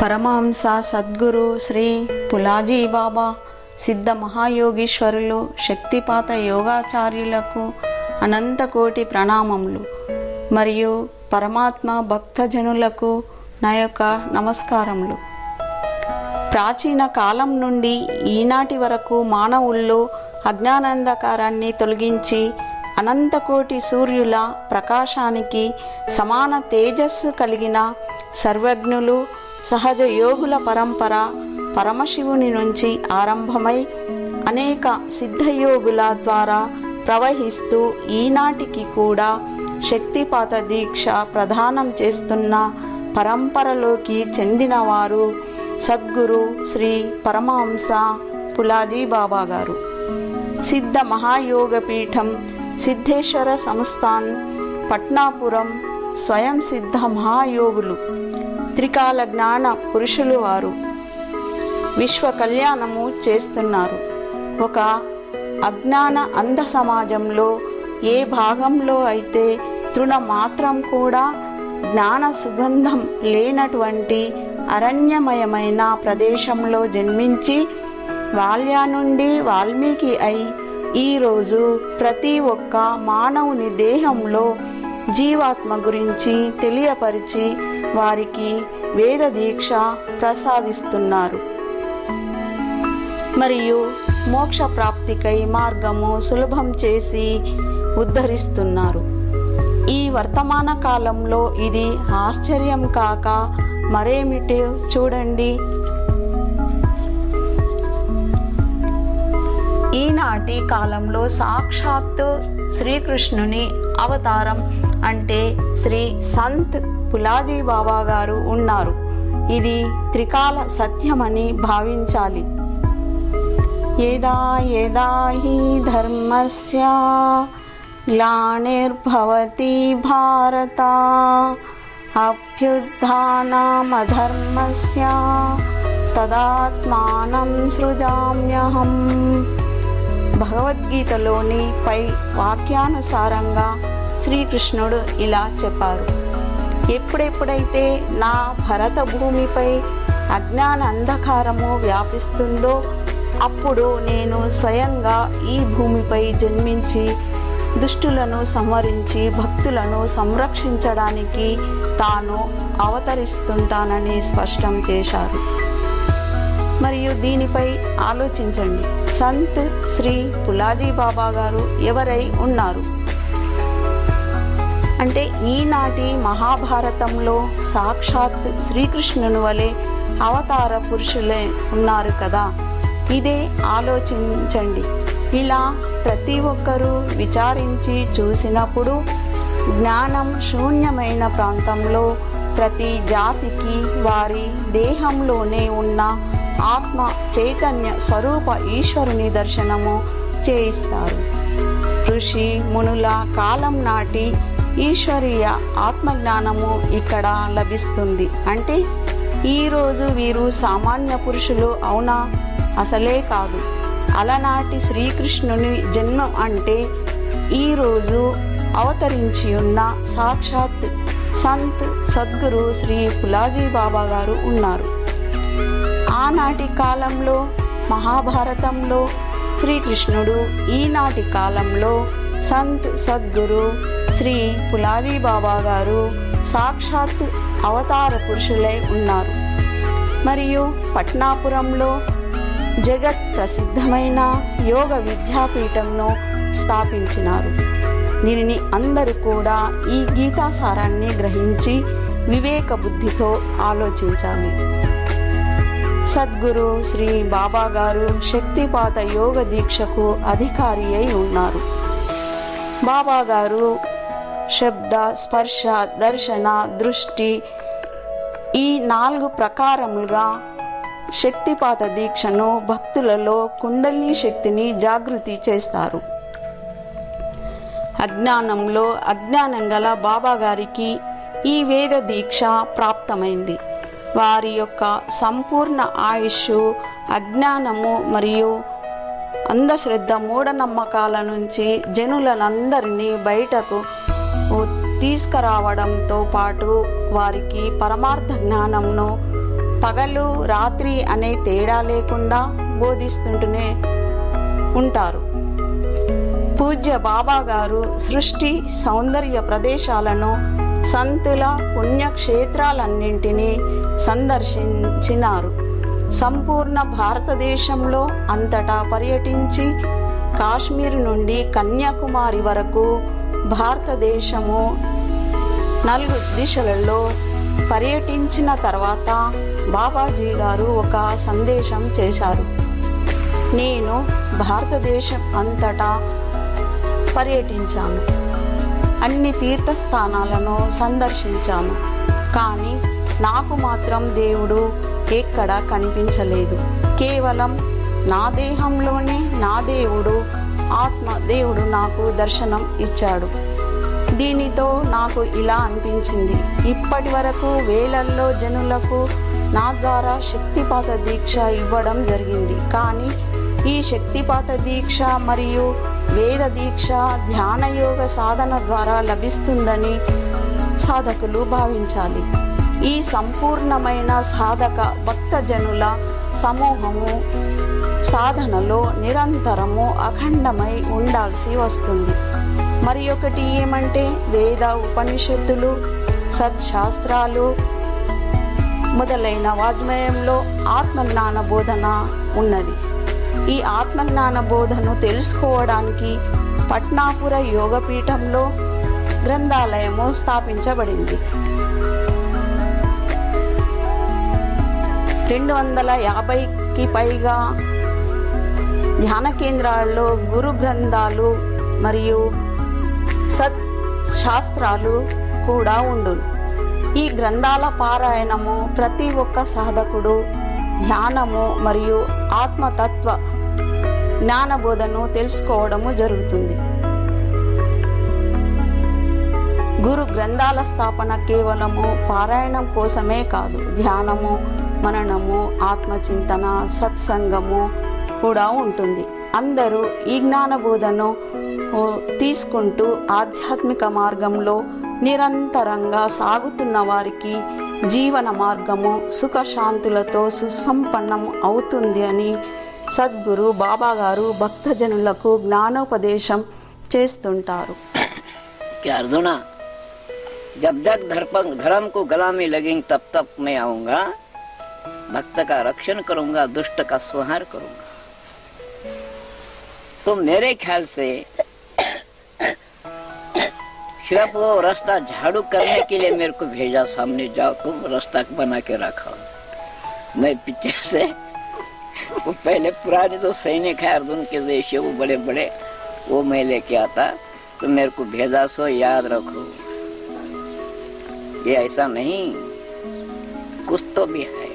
పరమహంస సద్గురు శ్రీ పులాజీ బాబా సిద్ధ మహాయోగీశ్వరులు శక్తిపాత యోగాచార్యులకు అనంతకోటి ప్రణామములు మరియు పరమాత్మ భక్తజనులకు నా యొక్క నమస్కారములు. ప్రాచీన కాలం నుండి ఈనాటి వరకు మానవుల్లో అజ్ఞానాంధకారాన్ని తొలగించి అనంతకోటి సూర్యుల ప్రకాశానికి సమాన తేజస్సు కలిగిన సర్వజ్ఞులు సహజ యోగుల పరంపర పరమశివుని నుంచి ఆరంభమై అనేక సిద్ధయోగుల ద్వారా ప్రవహిస్తూ ఈనాటికి కూడా శక్తిపాత దీక్ష ప్రదానం చేస్తున్న పరంపరలోకి చెందినవారు సద్గురు శ్రీ పరమహంస పులాజీ బాబా గారు. సిద్ధ మహాయోగ పీఠం సిద్ధేశ్వర సంస్థాన్ పట్నాపురం స్వయం సిద్ధ మహాయోగులు త్రికాల జ్ఞాన పురుషులు వారు విశ్వ కళ్యాణము చేస్తున్నారు. ఒక అజ్ఞాన అంధ సమాజంలో ఏ భాగంలో అయితే తృణ మాత్రం కూడా జ్ఞాన సుగంధం లేనటువంటి అరణ్యమయమైన ప్రదేశంలో జన్మించి బాల్యా నుండి వాల్మీకి అయి ఈరోజు ప్రతి ఒక్క మానవుని దేహంలో జీవాత్మ గురించి తెలియపరిచి వారికి వేద దీక్ష ప్రసాదిస్తున్నారు మరియు మోక్ష ప్రాప్తికై మార్గము సులభం చేసి ఉద్ధరిస్తున్నారు. ఈ వర్తమాన కాలంలో ఇది ఆశ్చర్యం కాక మరేమిటి చూడండి. ఈనాటి కాలంలో సాక్షాత్తు శ్రీకృష్ణుని అవతారం అంటే శ్రీ సంత్ పులాజీ బాబా గారు ఉన్నారు. ఇది త్రికాల సత్యమని భావించాలి. యదా యదా హి ధర్మస్య గ్లానిర్భవతి భారత అభ్యుత్థానమధర్మస్య తదాత్మానం సృజామ్యహం. భగవద్గీతలోని పై వాక్యానుసారంగా శ్రీకృష్ణుడు ఇలా చెప్పారు: ఎప్పుడెప్పుడైతే నా భరత భూమిపై అజ్ఞాన అంధకారము వ్యాపిస్తుందో అప్పుడు నేను స్వయంగా ఈ భూమిపై జన్మించి దుష్టులను సంహరించి భక్తులను సంరక్షించడానికి తాను అవతరిస్తుంటానని స్పష్టం చేశారు. మరియు దీనిపై ఆలోచించండి. సంత్ శ్రీ పులాజీ బాబా గారు ఎవరై ఉన్నారు అంటే ఈనాటి మహాభారతంలో సాక్షాత్ శ్రీకృష్ణుని వలె అవతార పురుషులే ఉన్నారు కదా. ఇదే ఆలోచించండి. ఇలా ప్రతి ఒక్కరూ విచారించి చూసినప్పుడు జ్ఞానం శూన్యమైన ప్రాంతంలో ప్రతి జాతికి వారి దేహంలోనే ఉన్న ఆత్మ చైతన్య స్వరూప ఈశ్వరుని దర్శనము చేయిస్తారు. ఋషి మునుల కాలం నాటి ఈశ్వరీయ ఆత్మజ్ఞానము ఇక్కడ లభిస్తుంది. అంటే ఈరోజు వీరు సామాన్య పురుషులు అవునా? అసలే కాదు. అలనాటి శ్రీకృష్ణుని జన్మం అంటే ఈరోజు అవతరించి ఉన్న సాక్షాత్ సంత్ సద్గురు శ్రీ పులాజీ బాబా గారు ఉన్నారు. ఆనాటి కాలంలో మహాభారతంలో శ్రీకృష్ణుడు, ఈనాటి కాలంలో సంత్ సద్గురు శ్రీ పులాజీ బాబా గారు సాక్షాత్ అవతార పురుషులై ఉన్నారు. మరియు పట్నాపురంలో జగత్ ప్రసిద్ధమైన యోగ విద్యాపీఠంను స్థాపించినారు. దీనిని అందరూ కూడా ఈ గీతాసారాన్ని గ్రహించి వివేక బుద్ధితో ఆలోచించాలి. సద్గురు శ్రీ బాబా గారు శక్తిపాత యోగ దీక్షకు అధికారి అయి ఉన్నారు. బాబా గారు శబ్ద, స్పర్శ, దర్శన, దృష్టి ఈ 4 ప్రకారములుగా శక్తిపాత దీక్షను భక్తులలో కుండలిని శక్తిని జాగృతి చేస్తారు. అజ్ఞానంలో అజ్ఞానం గల బాబా గారికి ఈ వేద దీక్ష ప్రాప్తమైంది. వారి యొక్క సంపూర్ణ ఆయుష్ అజ్ఞానము మరియు అంధశ్రద్ధ మూఢనమ్మకాల నుంచి జనులందరినీ బయటకు తీసుకురావడంతో పాటు వారికి పరమార్థ జ్ఞానంను పగలు రాత్రి అనే తేడా లేకుండా బోధిస్తుంటూనే ఉంటారు. పూజ్య బాబా గారు సృష్టి సౌందర్య ప్రదేశాలను, సంతుల పుణ్యక్షేత్రాలన్నింటినీ సందర్శించినారు. సంపూర్ణ భారతదేశంలో అంతటా పర్యటించి కాశ్మీర్ నుండి కన్యాకుమారి వరకు భారతదేశము 4 దిశలలో పర్యటించిన తర్వాత బాబాజీ గారు ఒక సందేశం చేశారు. నేను భారతదేశం అంతటా పర్యటించాను, అన్ని తీర్థస్థానాలను సందర్శించాను, కానీ నాకు మాత్రం దేవుడు ఎక్కడా కనిపించలేదు. కేవలం నా దేహంలోనే నా దేవుడు, ఆత్మ దేవుడు నాకు దర్శనం ఇచ్చాడు. దీనితో నాకు ఇలా అనిపించింది, ఇప్పటి వరకు వేలల్లో జనులకు నా ద్వారా శక్తిపాత దీక్ష ఇవ్వడం జరిగింది. కానీ ఈ శక్తిపాత దీక్ష మరియు వేద దీక్ష ధ్యానయోగ సాధన ద్వారా లభిస్తుందని సాధకులు భావించాలి. ఈ సంపూర్ణమైన సాధక భక్తజనుల సమూహము సాధనలో నిరంతరము అఖండమై ఉండాల్సి వస్తుంది. మరి ఒకటి ఏమంటే, వేద ఉపనిషత్తులు, సత్శాస్త్రాలు మొదలైన వాజ్మయంలో ఆత్మజ్ఞాన బోధన ఉన్నది. ఈ ఆత్మజ్ఞాన బోధను తెలుసుకోవడానికి పట్నాపుర యోగపీఠంలో గ్రంథాలయము స్థాపించబడింది. 250కి పైగా ధ్యాన కేంద్రాల్లో గురు గ్రంథాలు మరియు సత్ శాస్త్రాలు కూడా ఉండును. ఈ గ్రంథాల పారాయణము ప్రతి ఒక్క సాధకుడు ధ్యానము మరియు ఆత్మతత్వ జ్ఞానబోధను తెలుసుకోవడము జరుగుతుంది. గురు గ్రంథాల స్థాపన కేవలము పారాయణం కోసమే కాదు, ధ్యానము, మననము, ఆత్మచింతన, సత్సంగము కూడా ఉంటుంది. అందరూ ఈ జ్ఞానబోధను తీసుకుంటూ ఆధ్యాత్మిక మార్గంలో నిరంతరంగా సాగుతున్న వారికి జీవన మార్గము సుఖశాంతులతో సుసంపన్నం అవుతుంది అని సద్గురు బాబా గారు భక్తజనులకు జ్ఞానోపదేశం చేస్తుంటారు. अर्जुना, जब तक धर्म को गला में लगेंगे तब तक मैं आऊंगा, भक्त का रक्षण करूंगा, दुष्ट का संहार करूंगा। तो मेरे ख्याल से सिर्फ वो रास्ता झाड़ू करने के लिए मेरे को भेजा, सामने जाओ तुम रास्ता बना के रखा। मैं पीछे से वो पहले पुराने जो सैनिक है अर्जुन के जैसे वो बड़े बड़े वो मैं लेके आता, तो मेरे को भेजा, सो याद रखो ये ऐसा नहीं, कुछ तो भी है।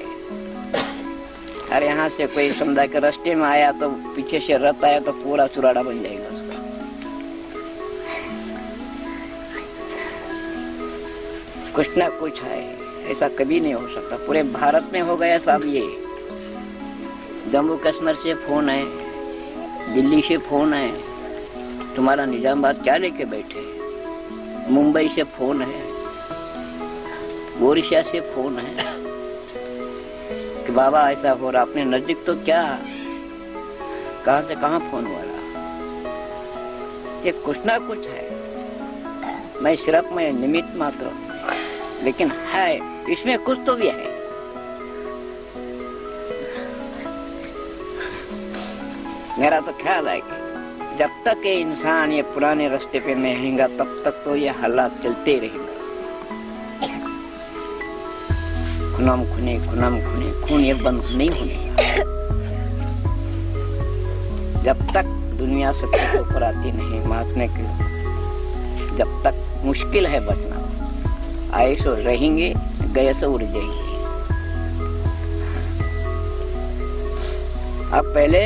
अरे यहाँ से कोई समझा के रास्ते में आया तो पीछे से रथ आया तो पूरा चुराड़ा बन जाएगा उसका। कुछ ना कुछ है, ऐसा कभी नहीं हो सकता। पूरे भारत में हो गया सब ये। जम्मू कश्मीर से फोन है, दिल्ली से फोन है, तुम्हारा निजामाबाद क्या लेके बैठे, मुंबई से फोन है, ओडिशा से फोन है कि बाबा ऐसा हो रहा, अपने नजदीक तो क्या, कहां से कहां फोन हो रहा। ये कुछ ना कुछ है। मैं सिर्फ मैं निमित्त मात्र हूं, लेकिन है इसमें कुछ तो भी है। मेरा तो ख्याल है कि जब तक ये इंसान ये पुराने रास्ते पे नहीं रहेगा तब तक तो ये हालात चलते रहेंगे। खुनाम खुने खून ये बंद नहीं होने। जब तक दुनिया सत्य के ऊपर आती नहीं महात्मा की, जब तक मुश्किल है बचना। आए सो रहेंगे, गए सो उड़ जाएंगे। अब पहले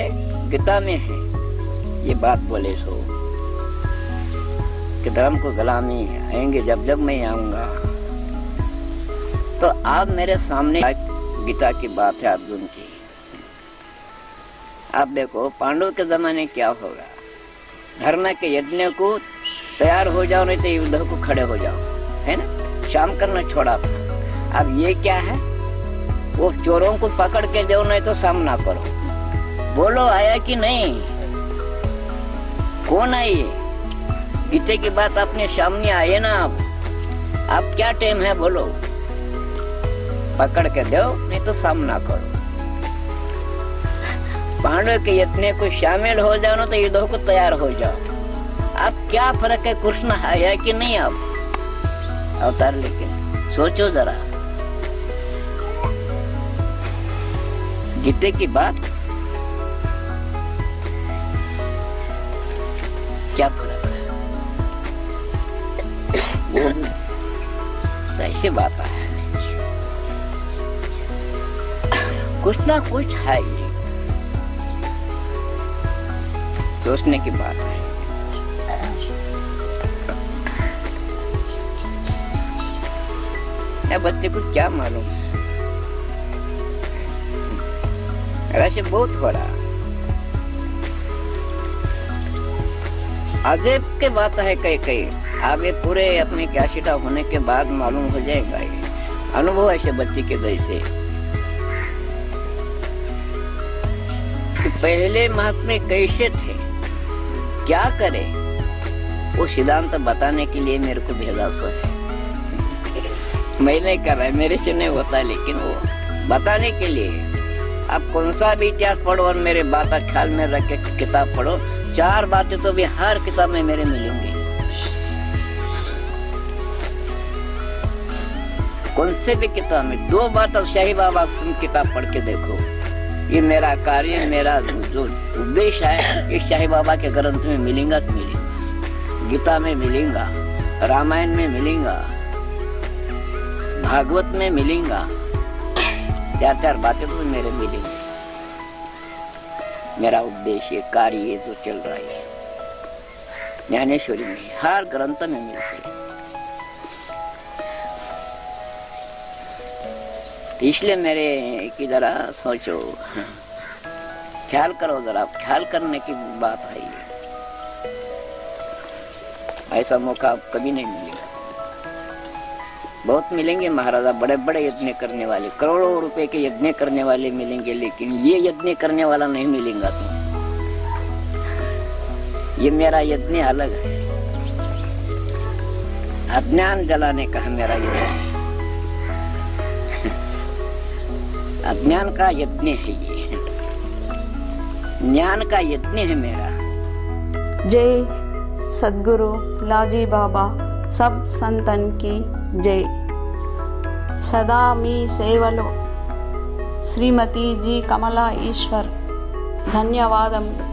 गीता में है ये बात बोले सो कि धर्म को गला में आएंगे जब जब मैं आऊंगा। तो आप मेरे सामने गीता की बात है अर्जुन की। आप देखो पांडव के जमाने क्या होगा, धर्म के यज्ञ को तैयार हो जाओ, नहीं तो युद्ध को खड़े हो जाओ, है ना। शाम करना छोड़ा था। अब ये क्या है, वो चोरों को पकड़ के दो, नहीं तो सामना करो। बोलो आया कि नहीं, कौन आई है? गीते की बात अपने सामने आए ना। आप क्या टाइम है बोलो, पकड़ के दो नहीं तो सामना करो। पांडव के यत्न को शामिल हो जाओ ना तो युद्ध को तैयार हो जाओ। अब क्या फर्क है, कृष्ण आया कि नहीं अब अवतार लेके? सोचो जरा, गीते की बात क्या फर्क है? वो ऐसी बात है, कुछ ना कुछ है, ये सोचने की बात है। या बच्चे को क्या मालूम, ऐसे बहुत हो रहा। अजब के बात है कई कई, अब ये पूरे अपने कैशिटा होने के बाद मालूम हो जाएगा। ये अनुभव ऐसे बच्चे के जैसे। तो पहले महात्मा कैसे थे, क्या करे, वो सिद्धांत बताने के लिए मेरे को भेजा सो है। मैं नहीं कर रहा, मेरे से नहीं होता, लेकिन वो बताने के लिए। आप कौन सा भी इतिहास पढ़ो और मेरे बात ख्याल में रख के किताब पढ़ो, 4 बातें तो भी हर किताब में मेरे मिलेंगी। कौन से भी किताब में 2 बात अब शाही बाबा तुम किताब पढ़ के देखो। ये मेरा कार्य, मेरा जो उद्देश्य है, ये शाही बाबा के ग्रंथ में मिलेगा तो मिलेगा, गीता में मिलेगा, रामायण में मिलेगा, भागवत में मिलेगा। 4 बातें तो मेरे मिलेंगे। मेरा उद्देश्य कार्य जो चल रहा है ज्ञानेश्वरी में हर ग्रंथ में मिलते हैं। इसलिए मेरे की जरा सोचो, ख्याल करो जरा, ख्याल करने की बात है ये। ऐसा मौका कभी नहीं मिलेगा। बहुत मिलेंगे महाराजा, बड़े बड़े यज्ञ करने वाले, करोड़ों रुपए के यज्ञ करने वाले मिलेंगे, लेकिन ये यज्ञ करने वाला नहीं मिलेगा तुम। ये मेरा यज्ञ अलग है, अज्ञान जलाने का है मेरा यज्ञ। अज्ञान का यज्ञ है ये, ज्ञान का यज्ञ है मेरा। जय सद्गुरु लाजी बाबा सब संतन की जय। सदा मी సేవలో శ్రీమతి జి కమలా ఈశ్వర్. ధన్యవాదములు.